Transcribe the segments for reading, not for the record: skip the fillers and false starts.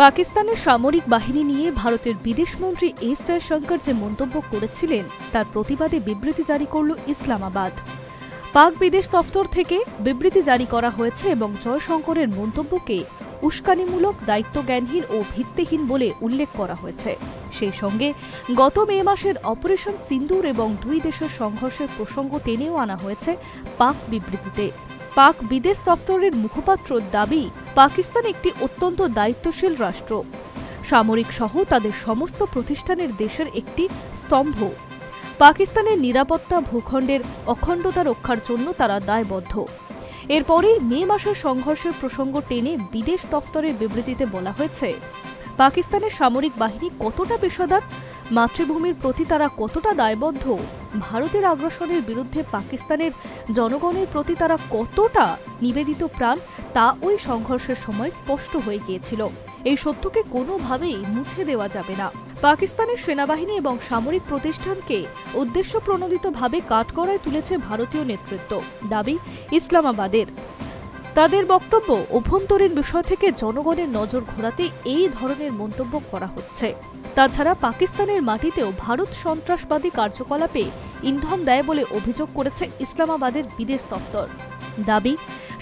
পাকিস্তানের সামরিক বাহিনী নিয়ে ভারতের বিদেশমন্ত্রী এস জয়শঙ্কর যে মন্তব্য করেছিলেন তার প্রতিবাদে বিবৃতি জারি করল ইসলামাবাদ। পাক বিদেশ দফতর থেকে বিবৃতি জারি করা হয়েছে এবং জয়শঙ্করের মন্তব্যকে উস্কানিমূলক, দায়িত্বজ্ঞানহীন ও ভিত্তিহীন বলে উল্লেখ করা হয়েছে। সেই সঙ্গে গত মে মাসের অপারেশন সিন্দুর এবং দুই দেশের সংঘর্ষের প্রসঙ্গ টেনেও আনা হয়েছে পাক বিবৃতিতে। পাক বিদেশ দফতরের মুখপাত্রর দাবি, পাকিস্তান একটি অত্যন্ত দায়িত্বশীল রাষ্ট্র, সামরিক সহ তাদের সমস্ত প্রতিষ্ঠানের দেশের একটি স্তম্ভ। পাকিস্তানের নিরাপত্তা, ভূখণ্ডের অখণ্ডতা রক্ষার জন্য তারা দায়বদ্ধ। এরপরেই মে মাসের সংঘর্ষের প্রসঙ্গ টেনে বিদেশ দফতরের বিবৃতিতে বলা হয়েছে, পাকিস্তানের সামরিক বাহিনী কতটা পেশাদার, মাতৃভূমির প্রতি তারা কতটা দায়বদ্ধ, ভারতের আগ্রাসনের বিরুদ্ধে পাকিস্তানের জনগণের প্রতি তারা কতটা নিবেদিত প্রাণ, তা ওই সংঘর্ষের সময় স্পষ্ট হয়ে গিয়েছিল। এই সত্যকে কোনোভাবেই মুছে দেওয়া যাবে না। পাকিস্তানের সেনাবাহিনী এবং সামরিক প্রতিষ্ঠানকে উদ্দেশ্যপ্রণোদিতভাবে কাঠগড়ায় তুলেছে ভারতীয় নেতৃত্ব, দাবি ইসলামাবাদের। তাদের বক্তব্য, অভ্যন্তরীণ বিষয় থেকে জনগণের নজর ঘোরাতে এই ধরনের মন্তব্য করা হচ্ছে। তাছাড়া পাকিস্তানের মাটিতেও ভারত সন্ত্রাসবাদী কার্যকলাপে ইন্ধন দেয় বলে অভিযোগ করেছে ইসলামাবাদের বিদেশ দপ্তর। দাবি,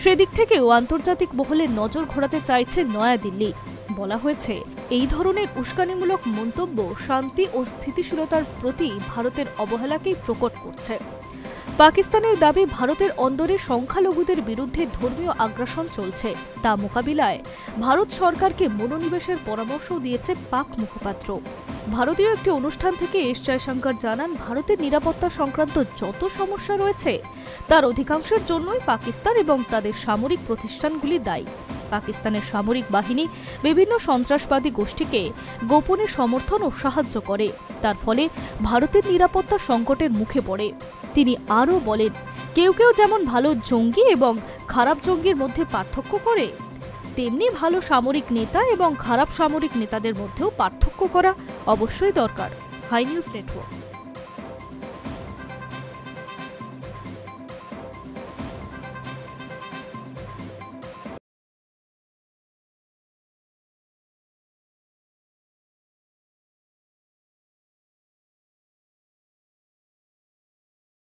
সেদিক থেকেও আন্তর্জাতিক মহলে নজর ঘোরাতে চাইছে নয়াদিল্লি। বলা হয়েছে, এই ধরনের উস্কানিমূলক মন্তব্য শান্তি ও স্থিতিশীলতার প্রতি ভারতের অবহেলাকেই প্রকট করছে। পাকিস্তানের দাবি, ভারতের অন্দরে সংখ্যালঘুদের বিরুদ্ধে ধর্মীয় আগ্রাসন চলছে, তা মোকাবিলায় ভারত সরকারকে মনোনিবেশের পরামর্শ দিয়েছে পাক মুখপাত্র। ভারতীয় একটি অনুষ্ঠান থেকে এস জয়শঙ্কর জানান, ভারতের নিরাপত্তা সংক্রান্ত যত সমস্যা রয়েছে তার অধিকাংশের জন্যই পাকিস্তান এবং তাদের সামরিক প্রতিষ্ঠানগুলি দায়ী। পাকিস্তানের সামরিক বাহিনী বিভিন্ন সন্ত্রাসবাদী গোষ্ঠীকে গোপনে সমর্থন ও সাহায্য করে, তার ফলে ভারতের নিরাপত্তা সংকটের মুখে পড়ে। তিনি আরও বলেন, কেউ কেউ যেমন ভালো জঙ্গি এবং খারাপ জঙ্গির মধ্যে পার্থক্য করে, তেমনি ভালো সামরিক নেতা এবং খারাপ সামরিক নেতাদের মধ্যেও পার্থক্য করা অবশ্যই দরকার। Hi news network.